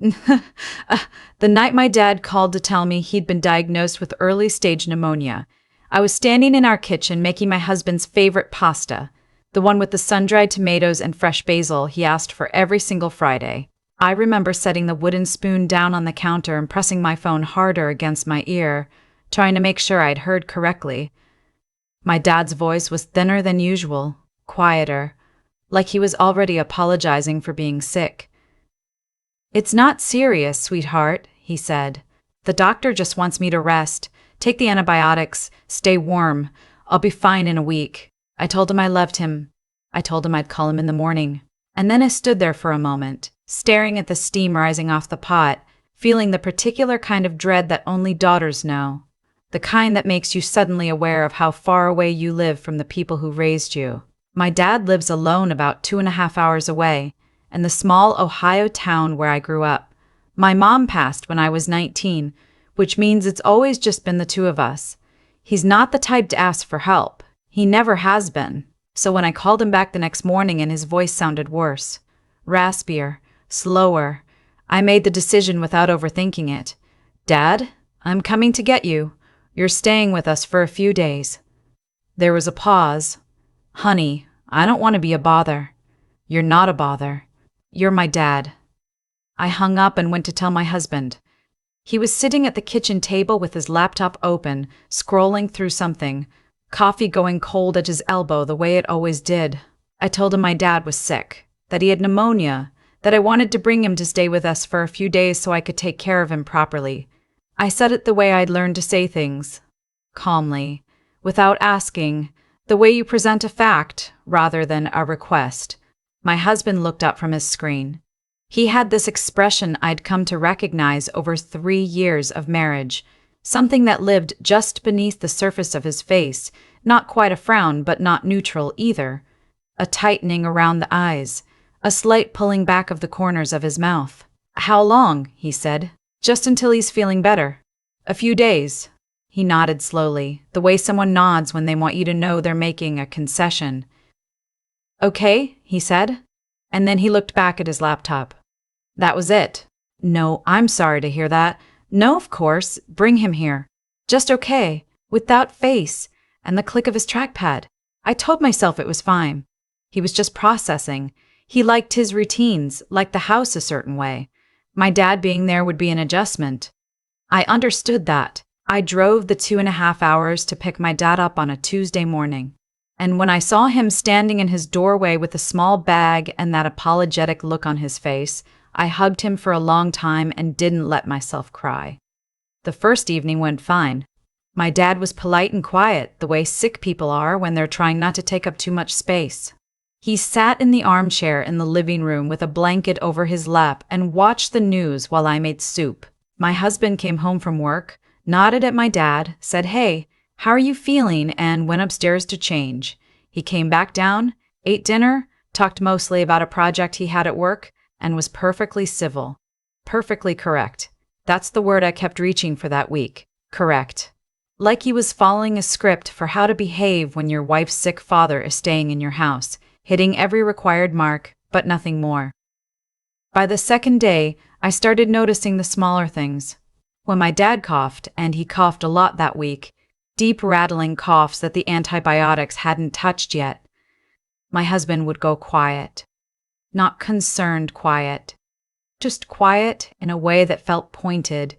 The night my dad called to tell me he'd been diagnosed with early-stage pneumonia. I was standing in our kitchen making my husband's favorite pasta, the one with the sun-dried tomatoes and fresh basil he asked for every single Friday. I remember setting the wooden spoon down on the counter and pressing my phone harder against my ear, trying to make sure I'd heard correctly. My dad's voice was thinner than usual, quieter, like he was already apologizing for being sick. "It's not serious, sweetheart," he said. "The doctor just wants me to rest, take the antibiotics, stay warm. I'll be fine in a week." I told him I loved him. I told him I'd call him in the morning. And then I stood there for a moment, staring at the steam rising off the pot, feeling the particular kind of dread that only daughters know. The kind that makes you suddenly aware of how far away you live from the people who raised you. My dad lives alone about 2.5 hours away, in the small Ohio town where I grew up. My mom passed when I was 19, which means it's always just been the two of us. He's not the type to ask for help. He never has been. So when I called him back the next morning and his voice sounded worse, raspier, slower, I made the decision without overthinking it. "Dad, I'm coming to get you. You're staying with us for a few days." There was a pause. "Honey, I don't want to be a bother." "You're not a bother. You're my dad." I hung up and went to tell my husband. He was sitting at the kitchen table with his laptop open, scrolling through something, coffee going cold at his elbow the way it always did. I told him my dad was sick, that he had pneumonia, that I wanted to bring him to stay with us for a few days so I could take care of him properly. I said it the way I'd learned to say things, calmly, without asking, the way you present a fact rather than a request. My husband looked up from his screen. He had this expression I'd come to recognize over 3 years of marriage, something that lived just beneath the surface of his face, not quite a frown but not neutral either, a tightening around the eyes, a slight pulling back of the corners of his mouth. "How long?" he said. "Just until he's feeling better." "A few days." He nodded slowly, the way someone nods when they want you to know they're making a concession. "Okay," he said, and then he looked back at his laptop. That was it. "No, I'm sorry to hear that. No, of course, bring him here." Just okay, without face, and the click of his trackpad. I told myself it was fine. He was just processing. He liked his routines, liked the house a certain way. My dad being there would be an adjustment. I understood that. I drove the 2.5 hours to pick my dad up on a Tuesday morning. And when I saw him standing in his doorway with a small bag and that apologetic look on his face, I hugged him for a long time and didn't let myself cry. The first evening went fine. My dad was polite and quiet, the way sick people are when they're trying not to take up too much space. He sat in the armchair in the living room with a blanket over his lap and watched the news while I made soup. My husband came home from work, nodded at my dad, said, "Hey, how are you feeling?" and went upstairs to change. He came back down, ate dinner, talked mostly about a project he had at work, and was perfectly civil. Perfectly correct. That's the word I kept reaching for that week. Correct. Like he was following a script for how to behave when your wife's sick father is staying in your house, hitting every required mark, but nothing more. By the second day, I started noticing the smaller things. When my dad coughed, and he coughed a lot that week, deep rattling coughs that the antibiotics hadn't touched yet, my husband would go quiet. Not concerned quiet, just quiet in a way that felt pointed,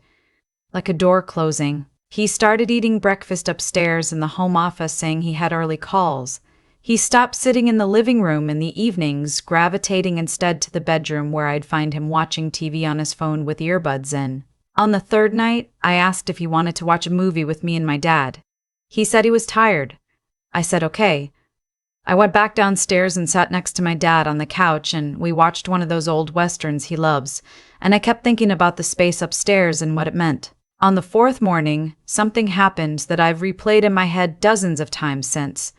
like a door closing. He started eating breakfast upstairs in the home office, saying he had early calls. He stopped sitting in the living room in the evenings, gravitating instead to the bedroom where I'd find him watching TV on his phone with earbuds in. On the third night, I asked if he wanted to watch a movie with me and my dad. He said he was tired. I said okay. I went back downstairs and sat next to my dad on the couch, and we watched one of those old westerns he loves, and I kept thinking about the space upstairs and what it meant. On the fourth morning, something happened that I've replayed in my head dozens of times since.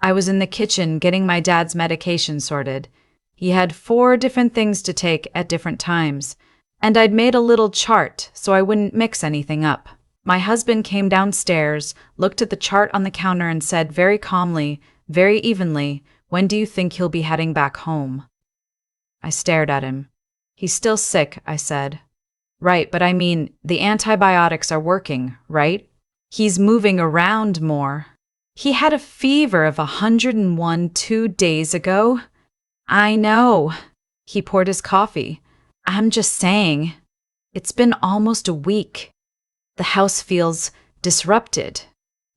I was in the kitchen getting my dad's medication sorted. He had 4 different things to take at different times, and I'd made a little chart so I wouldn't mix anything up. My husband came downstairs, looked at the chart on the counter and said very calmly, very evenly, "When do you think he'll be heading back home?" I stared at him. He's still sick, I said. Right, but I mean, the antibiotics are working, right? He's moving around more. He had a fever of 101 2 days ago. I know. He poured his coffee. I'm just saying. It's been almost a week. The house feels disrupted.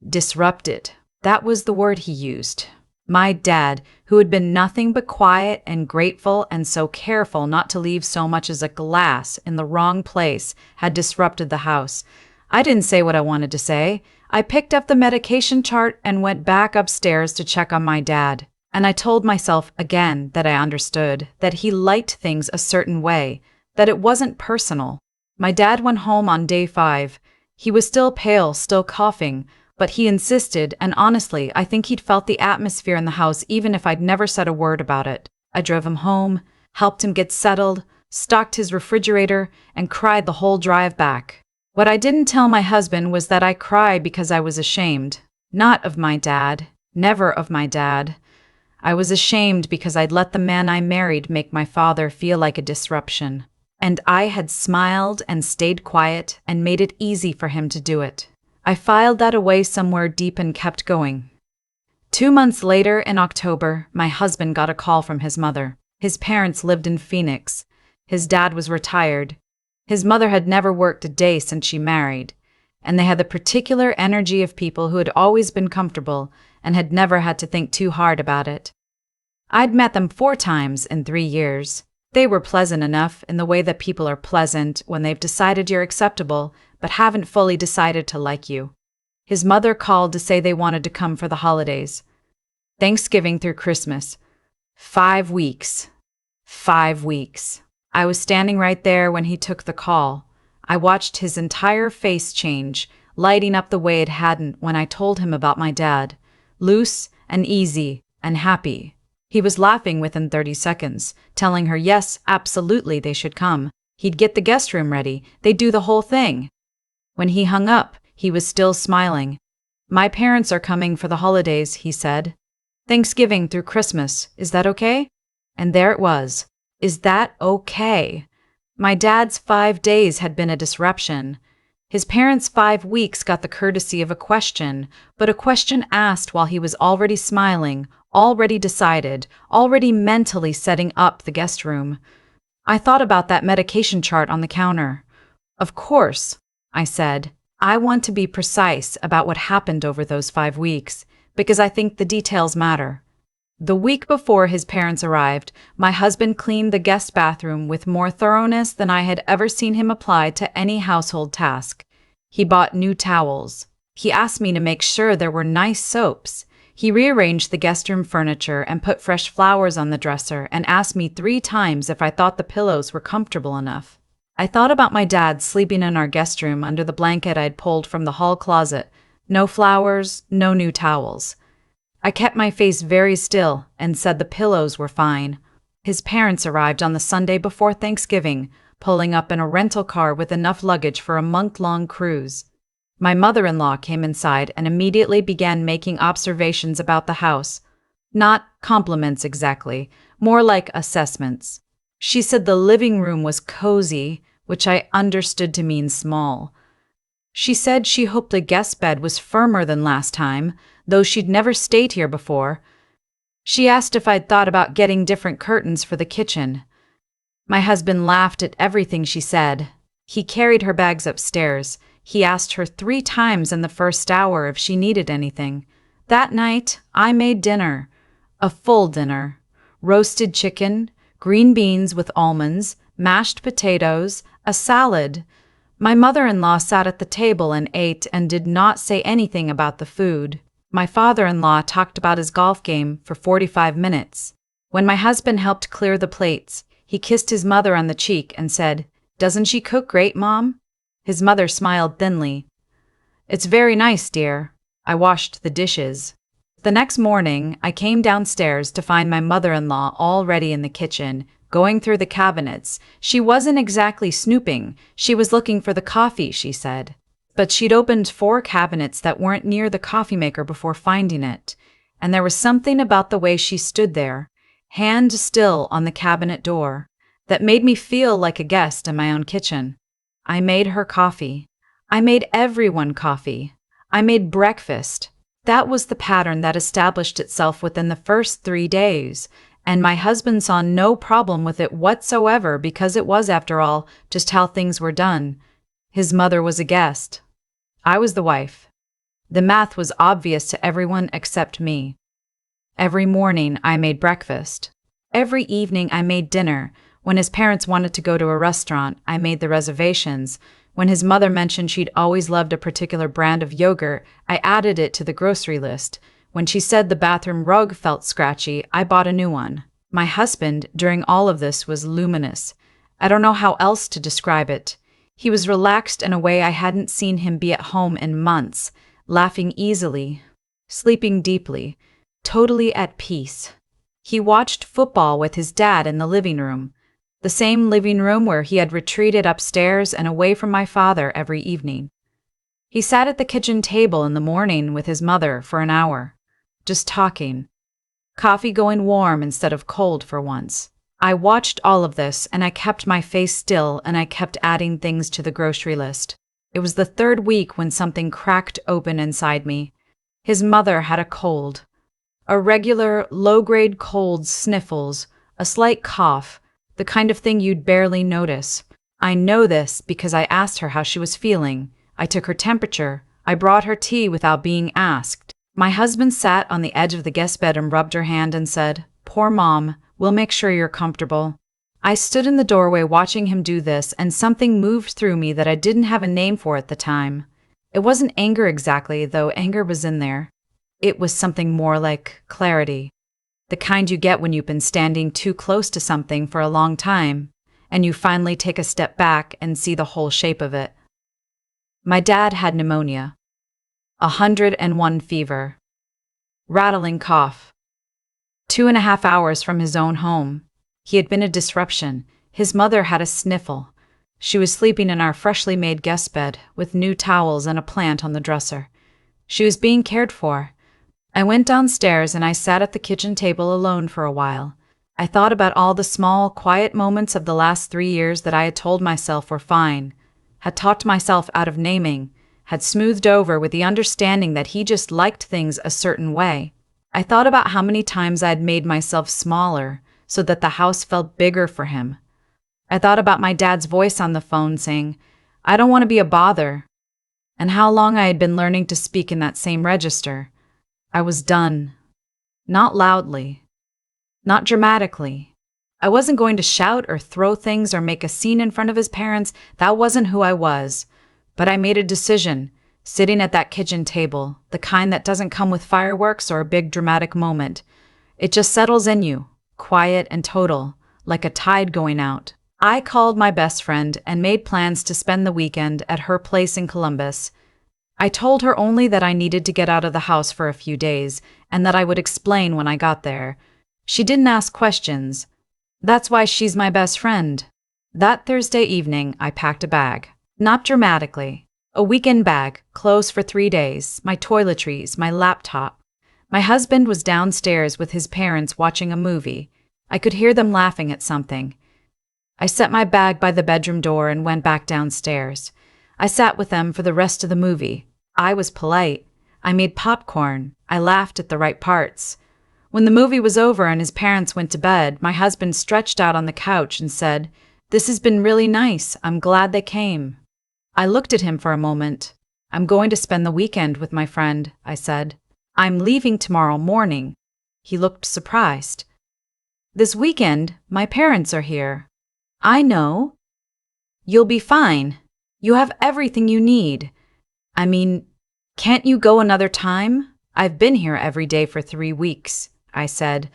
Disrupted. That was the word he used. My dad, who had been nothing but quiet and grateful and so careful not to leave so much as a glass in the wrong place, had disrupted the house. I didn't say what I wanted to say. I picked up the medication chart and went back upstairs to check on my dad. And I told myself again that I understood, that he liked things a certain way, that it wasn't personal. My dad went home on day 5. He was still pale, still coughing, but he insisted, and honestly, I think he'd felt the atmosphere in the house even if I'd never said a word about it. I drove him home, helped him get settled, stocked his refrigerator, and cried the whole drive back. What I didn't tell my husband was that I cried because I was ashamed. Not of my dad. Never of my dad. I was ashamed because I'd let the man I married make my father feel like a disruption. And I had smiled and stayed quiet and made it easy for him to do it. I filed that away somewhere deep and kept going. 2 months later, in October, my husband got a call from his mother. His parents lived in Phoenix. His dad was retired. His mother had never worked a day since she married, and they had the particular energy of people who had always been comfortable and had never had to think too hard about it. I'd met them 4 times in 3 years. They were pleasant enough in the way that people are pleasant when they've decided you're acceptable but haven't fully decided to like you. His mother called to say they wanted to come for the holidays. Thanksgiving through Christmas. 5 weeks. 5 weeks. I was standing right there when he took the call. I watched his entire face change, lighting up the way it hadn't when I told him about my dad. Loose and easy and happy. He was laughing within 30 seconds, telling her yes, absolutely they should come. He'd get the guest room ready. They'd do the whole thing. When he hung up, he was still smiling. My parents are coming for the holidays, he said. Thanksgiving through Christmas, is that okay? And there it was. Is that okay? My dad's 5 days had been a disruption. His parents' 5 weeks got the courtesy of a question, but a question asked while he was already smiling, already decided, already mentally setting up the guest room. I thought about that medication chart on the counter. Of course, I said, I want to be precise about what happened over those 5 weeks, because I think the details matter. The week before his parents arrived, my husband cleaned the guest bathroom with more thoroughness than I had ever seen him apply to any household task. He bought new towels. He asked me to make sure there were nice soaps. He rearranged the guest room furniture and put fresh flowers on the dresser and asked me 3 times if I thought the pillows were comfortable enough. I thought about my dad sleeping in our guest room under the blanket I'd pulled from the hall closet. No flowers, no new towels. I kept my face very still and said the pillows were fine. His parents arrived on the Sunday before Thanksgiving, pulling up in a rental car with enough luggage for a month-long cruise. My mother-in-law came inside and immediately began making observations about the house. Not compliments exactly, more like assessments. She said the living room was cozy, which I understood to mean small. She said she hoped the guest bed was firmer than last time, though she'd never stayed here before. She asked if I'd thought about getting different curtains for the kitchen. My husband laughed at everything she said. He carried her bags upstairs. He asked her 3 times in the first hour if she needed anything. That night, I made dinner. A full dinner. Roasted chicken, green beans with almonds, mashed potatoes, a salad. My mother-in-law sat at the table and ate and did not say anything about the food. My father-in-law talked about his golf game for 45 minutes. When my husband helped clear the plates, he kissed his mother on the cheek and said, "Doesn't she cook great, Mom?" His mother smiled thinly. "It's very nice, dear." I washed the dishes. The next morning, I came downstairs to find my mother-in-law already in the kitchen, going through the cabinets. She wasn't exactly snooping. She was looking for the coffee, she said. But she'd opened 4 cabinets that weren't near the coffee maker before finding it. And there was something about the way she stood there, hand still on the cabinet door. that made me feel like a guest in my own kitchen. I made her coffee. I made everyone coffee. I made breakfast. That was the pattern that established itself within the first 3 days, and my husband saw no problem with it whatsoever because it was, after all, just how things were done. His mother was a guest. I was the wife. The math was obvious to everyone except me. Every morning I made breakfast. Every evening I made dinner. When his parents wanted to go to a restaurant, I made the reservations. When his mother mentioned she'd always loved a particular brand of yogurt, I added it to the grocery list. When she said the bathroom rug felt scratchy, I bought a new one. My husband, during all of this, was luminous. I don't know how else to describe it. He was relaxed in a way I hadn't seen him be at home in months, laughing easily, sleeping deeply, totally at peace. He watched football with his dad in the living room, the same living room where he had retreated upstairs and away from my father every evening. He sat at the kitchen table in the morning with his mother for an hour, just talking. Coffee going warm instead of cold for once. I watched all of this, and I kept my face still, and I kept adding things to the grocery list. It was the 3rd week when something cracked open inside me. His mother had a cold. A regular, low-grade cold, sniffles, a slight cough, the kind of thing you'd barely notice. I know this because I asked her how she was feeling. I took her temperature. I brought her tea without being asked. My husband sat on the edge of the guest bed and rubbed her hand and said, "Poor Mom, we'll make sure you're comfortable." I stood in the doorway watching him do this, and something moved through me that I didn't have a name for at the time. It wasn't anger exactly, though anger was in there. It was something more like clarity. The kind you get when you've been standing too close to something for a long time, and you finally take a step back and see the whole shape of it. My dad had pneumonia. 101 fever. Rattling cough. 2.5 hours from his own home. He had been a disruption. His mother had a sniffle. She was sleeping in our freshly made guest bed, with new towels and a plant on the dresser. She was being cared for. I went downstairs and I sat at the kitchen table alone for a while. I thought about all the small, quiet moments of the last 3 years that I had told myself were fine, had talked myself out of naming, had smoothed over with the understanding that he just liked things a certain way. I thought about how many times I had made myself smaller so that the house felt bigger for him. I thought about my dad's voice on the phone saying, "I don't want to be a bother," and how long I had been learning to speak in that same register. I was done. Not loudly. Not dramatically. I wasn't going to shout or throw things or make a scene in front of his parents. That wasn't who I was. But I made a decision, sitting at that kitchen table, the kind that doesn't come with fireworks or a big dramatic moment. It just settles in you, quiet and total, like a tide going out. I called my best friend and made plans to spend the weekend at her place in Columbus. I told her only that I needed to get out of the house for a few days, and that I would explain when I got there. She didn't ask questions. That's why she's my best friend. That Thursday evening, I packed a bag. Not dramatically. A weekend bag, clothes for 3 days, my toiletries, my laptop. My husband was downstairs with his parents watching a movie. I could hear them laughing at something. I set my bag by the bedroom door and went back downstairs. I sat with them for the rest of the movie. I was polite. I made popcorn. I laughed at the right parts. When the movie was over and his parents went to bed, my husband stretched out on the couch and said, "This has been really nice. I'm glad they came." I looked at him for a moment. "I'm going to spend the weekend with my friend," I said. "I'm leaving tomorrow morning." He looked surprised. "This weekend, my parents are here." "I know." "You'll be fine. You have everything you need. I mean, can't you go another time? I've been here every day for 3 weeks," I said.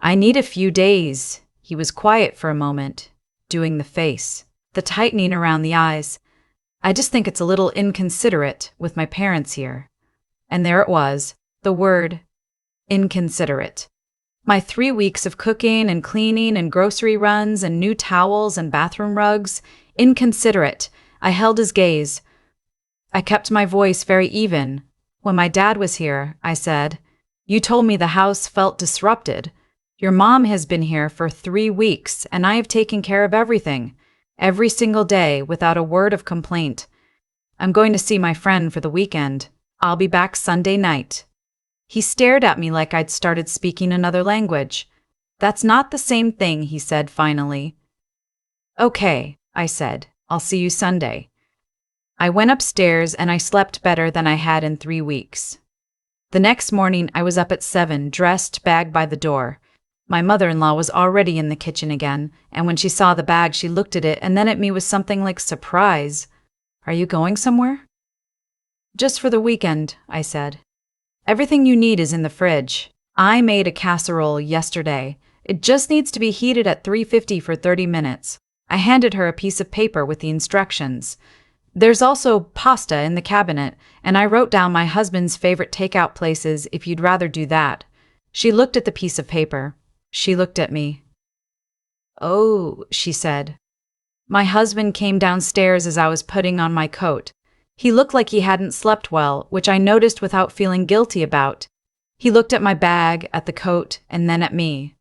"I need a few days." He was quiet for a moment, doing the face, the tightening around the eyes. "I just think it's a little inconsiderate with my parents here." And there it was, the word, inconsiderate. My 3 weeks of cooking and cleaning and grocery runs and new towels and bathroom rugs, inconsiderate. I held his gaze. I kept my voice very even. "When my dad was here," I said, "you told me the house felt disrupted. Your mom has been here for 3 weeks, and I have taken care of everything, every single day, without a word of complaint. I'm going to see my friend for the weekend. I'll be back Sunday night." He stared at me like I'd started speaking another language. "That's not the same thing," he said finally. "Okay," I said. "I'll see you Sunday." I went upstairs and I slept better than I had in 3 weeks. The next morning I was up at 7, dressed, bag by the door. My mother-in-law was already in the kitchen again, and when she saw the bag she looked at it and then at me with something like surprise. "Are you going somewhere?" "Just for the weekend," I said. "Everything you need is in the fridge. I made a casserole yesterday. It just needs to be heated at 350 for 30 minutes. I handed her a piece of paper with the instructions. "There's also pasta in the cabinet, and I wrote down my husband's favorite takeout places if you'd rather do that." She looked at the piece of paper. She looked at me. "Oh," she said. My husband came downstairs as I was putting on my coat. He looked like he hadn't slept well, which I noticed without feeling guilty about. He looked at my bag, at the coat, and then at me.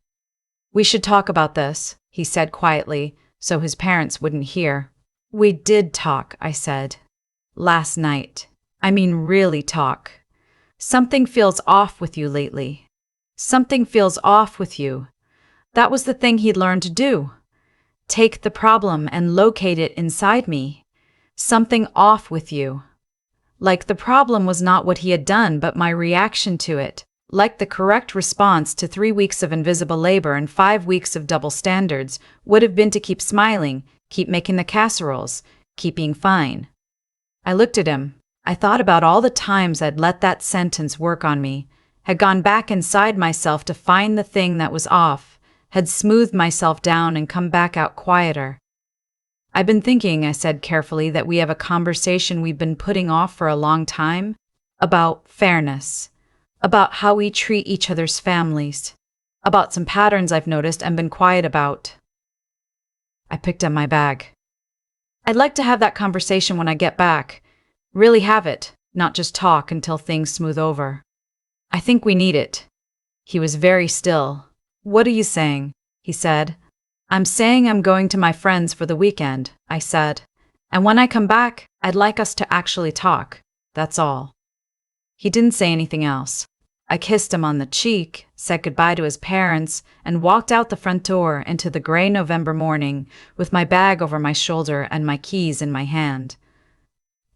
"We should talk about this," he said quietly, so his parents wouldn't hear. "We did talk," I said. "Last night. I mean really talk. Something feels off with you lately. Something feels off with you." That was the thing he'd learned to do. Take the problem and locate it inside me. Something off with you. Like the problem was not what he had done, but my reaction to it. Like the correct response to 3 weeks of invisible labor and 5 weeks of double standards would have been to keep smiling, keep making the casseroles, keep being fine. I looked at him. I thought about all the times I'd let that sentence work on me, had gone back inside myself to find the thing that was off, had smoothed myself down and come back out quieter. "I've been thinking," I said carefully, "that we have a conversation we've been putting off for a long time, about fairness, about how we treat each other's families, about some patterns I've noticed and been quiet about." I picked up my bag. "I'd like to have that conversation when I get back. Really have it, not just talk until things smooth over. I think we need it." He was very still. "What are you saying?" he said. "I'm saying I'm going to my friends for the weekend," I said. "And when I come back, I'd like us to actually talk. That's all." He didn't say anything else. I kissed him on the cheek, said goodbye to his parents, and walked out the front door into the gray November morning with my bag over my shoulder and my keys in my hand.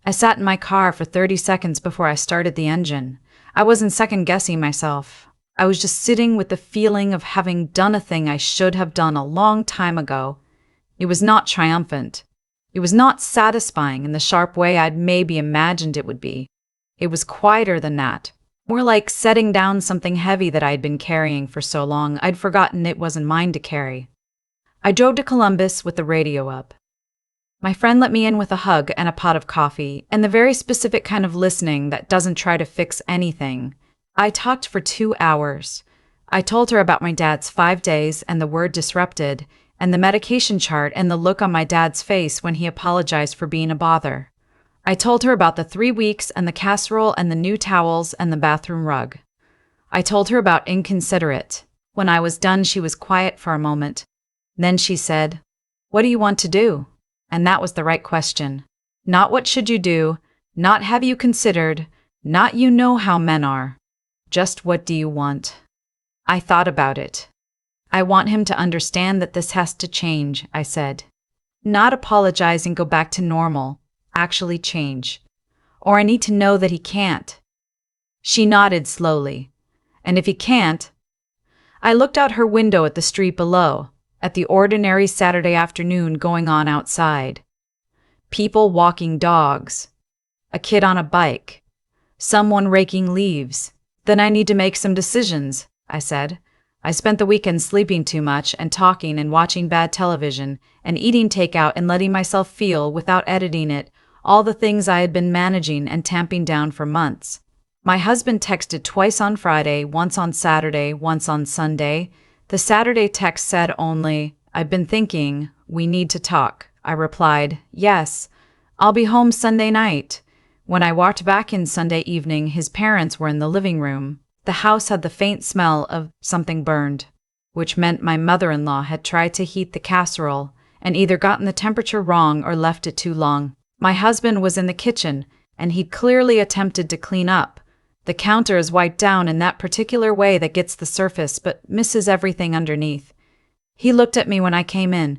I sat in my car for 30 seconds before I started the engine. I wasn't second-guessing myself. I was just sitting with the feeling of having done a thing I should have done a long time ago. It was not triumphant. It was not satisfying in the sharp way I'd maybe imagined it would be. It was quieter than that. More like setting down something heavy that I'd been carrying for so long I'd forgotten it wasn't mine to carry. I drove to Columbus with the radio up. My friend let me in with a hug and a pot of coffee, and the very specific kind of listening that doesn't try to fix anything. I talked for 2 hours. I told her about my dad's 5 days and the word disrupted, and the medication chart and the look on my dad's face when he apologized for being a bother. I told her about the 3 weeks and the casserole and the new towels and the bathroom rug. I told her about inconsiderate. When I was done, she was quiet for a moment. Then she said, "What do you want to do?" And that was the right question. Not what should you do, not have you considered, not you know how men are. Just what do you want? I thought about it. "I want him to understand that this has to change," I said. "Not apologize and go back to normal. Actually change. Or I need to know that he can't." She nodded slowly. "And if he can't?" I looked out her window at the street below, at the ordinary Saturday afternoon going on outside. People walking dogs. A kid on a bike. Someone raking leaves. "Then I need to make some decisions," I said. I spent the weekend sleeping too much and talking and watching bad television and eating takeout and letting myself feel, without editing it, all the things I had been managing and tamping down for months. My husband texted twice on Friday, once on Saturday, once on Sunday. The Saturday text said only, "I've been thinking, we need to talk." I replied, "Yes, I'll be home Sunday night." When I walked back in Sunday evening, his parents were in the living room. The house had the faint smell of something burned. which meant my mother-in-law had tried to heat the casserole and either gotten the temperature wrong or left it too long. My husband was in the kitchen, and he'd clearly attempted to clean up. The counter is wiped down in that particular way that gets the surface but misses everything underneath. He looked at me when I came in.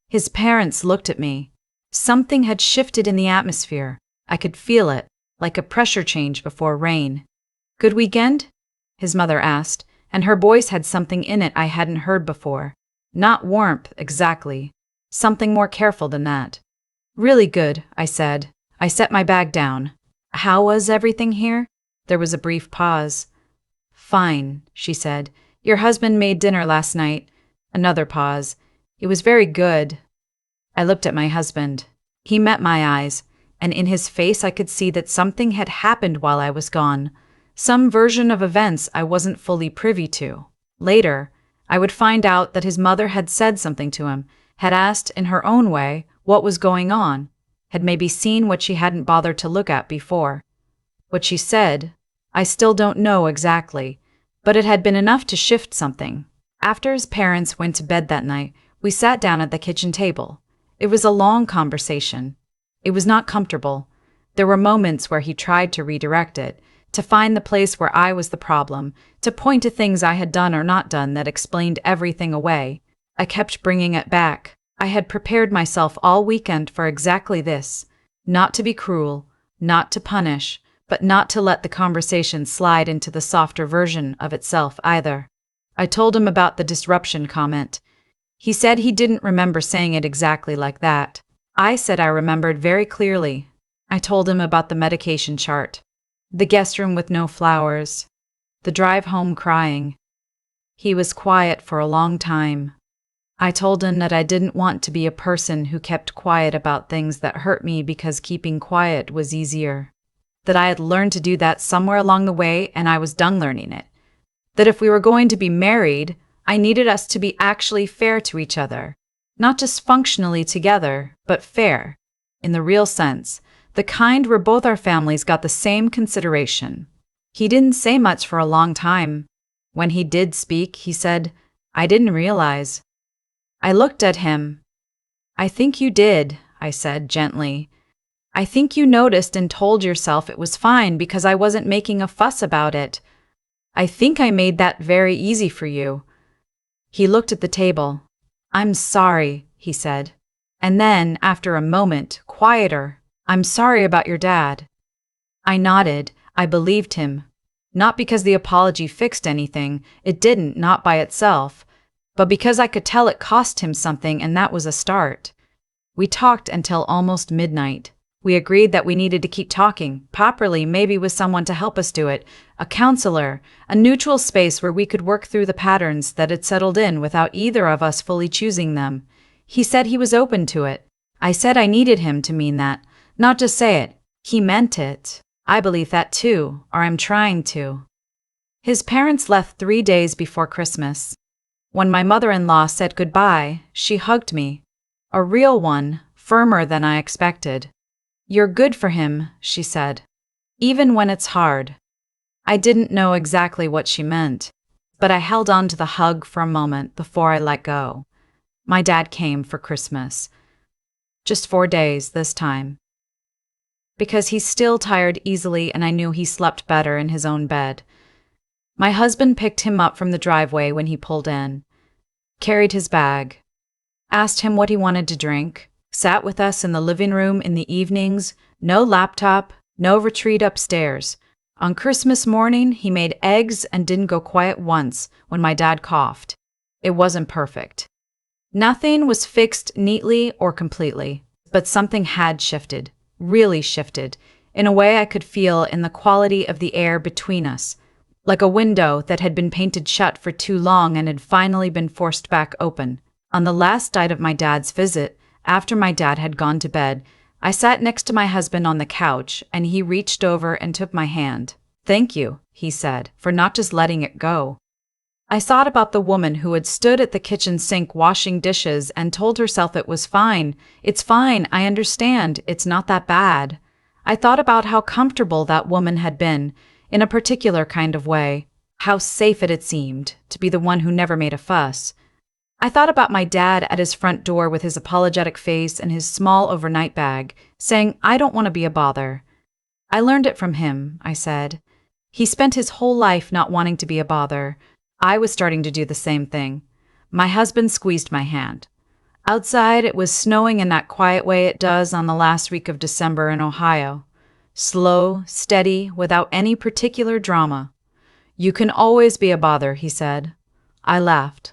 His parents looked at me. Something had shifted in the atmosphere. I could feel it, like a pressure change before rain. "Good weekend?" his mother asked, and her voice had something in it I hadn't heard before. Not warmth, exactly. Something more careful than that. "Really good," I said. I set my bag down. "How was everything here?" There was a brief pause. "Fine," she said. "Your husband made dinner last night." Another pause. "It was very good." I looked at my husband. He met my eyes, and in his face I could see that something had happened while I was gone. Some version of events I wasn't fully privy to. Later, I would find out that his mother had said something to him, had asked in her own way what was going on, had maybe seen what she hadn't bothered to look at before. What she said, I still don't know exactly, but it had been enough to shift something. After his parents went to bed that night, we sat down at the kitchen table. It was a long conversation. It was not comfortable. There were moments where he tried to redirect it, to find the place where I was the problem, to point to things I had done or not done that explained everything away. I kept bringing it back. I had prepared myself all weekend for exactly this. Not to be cruel, not to punish, but not to let the conversation slide into the softer version of itself either. I told him about the disruption comment. He said he didn't remember saying it exactly like that. I said I remembered very clearly. I told him about the medication chart, the guest room with no flowers, the drive home crying. He was quiet for a long time. I told him that I didn't want to be a person who kept quiet about things that hurt me because keeping quiet was easier. That I had learned to do that somewhere along the way and I was done learning it. That if we were going to be married, I needed us to be actually fair to each other. Not just functionally together, but fair. In the real sense, the kind where both our families got the same consideration. He didn't say much for a long time. When he did speak, he said, "I didn't realize." I looked at him. "I think you did," I said gently. "I think you noticed and told yourself it was fine because I wasn't making a fuss about it. I think I made that very easy for you." He looked at the table. "I'm sorry," he said. And then, after a moment, quieter, "I'm sorry about your dad." I nodded. I believed him. Not because the apology fixed anything, it didn't, not by itself, but because I could tell it cost him something and that was a start. We talked until almost midnight. We agreed that we needed to keep talking, properly, maybe with someone to help us do it, a counselor, a neutral space where we could work through the patterns that had settled in without either of us fully choosing them. He said he was open to it. I said I needed him to mean that, not just say it. He meant it. I believe that too, or I'm trying to. His parents left 3 days before Christmas. When my mother-in-law said goodbye, she hugged me. A real one, firmer than I expected. "You're good for him," she said. "Even when it's hard." I didn't know exactly what she meant, but I held on to the hug for a moment before I let go. My dad came for Christmas. Just 4 days this time. Because he's still tired easily and I knew he slept better in his own bed. My husband picked him up from the driveway when he pulled in, carried his bag, asked him what he wanted to drink, sat with us in the living room in the evenings, no laptop, no retreat upstairs. On Christmas morning, he made eggs and didn't go quiet once when my dad coughed. It wasn't perfect. Nothing was fixed neatly or completely, but something had shifted, really shifted, in a way I could feel in the quality of the air between us, like a window that had been painted shut for too long and had finally been forced back open. On the last night of my dad's visit, after my dad had gone to bed, I sat next to my husband on the couch and he reached over and took my hand. "Thank you," he said, "for not just letting it go." I thought about the woman who had stood at the kitchen sink washing dishes and told herself it was fine. "It's fine, I understand, it's not that bad." I thought about how comfortable that woman had been, in a particular kind of way, How safe it had seemed to be the one who never made a fuss. I thought about my dad at his front door with his apologetic face and his small overnight bag, saying, "I don't want to be a bother." "I learned it from him," I said. "He spent his whole life not wanting to be a bother." I was starting to do the same thing. My husband squeezed my hand. Outside, it was snowing in that quiet way it does on the last week of December in Ohio. Slow, steady, without any particular drama. "You can always be a bother," he said. I laughed.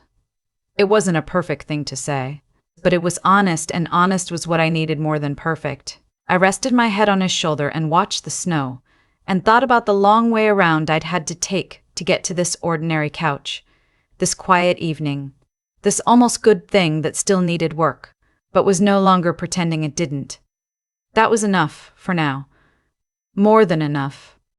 It wasn't a perfect thing to say, but it was honest, and honest was what I needed more than perfect. I rested my head on his shoulder and watched the snow, and thought about the long way around I'd had to take to get to this ordinary couch, this quiet evening, this almost good thing that still needed work, but was no longer pretending it didn't. That was enough, for now. More than enough.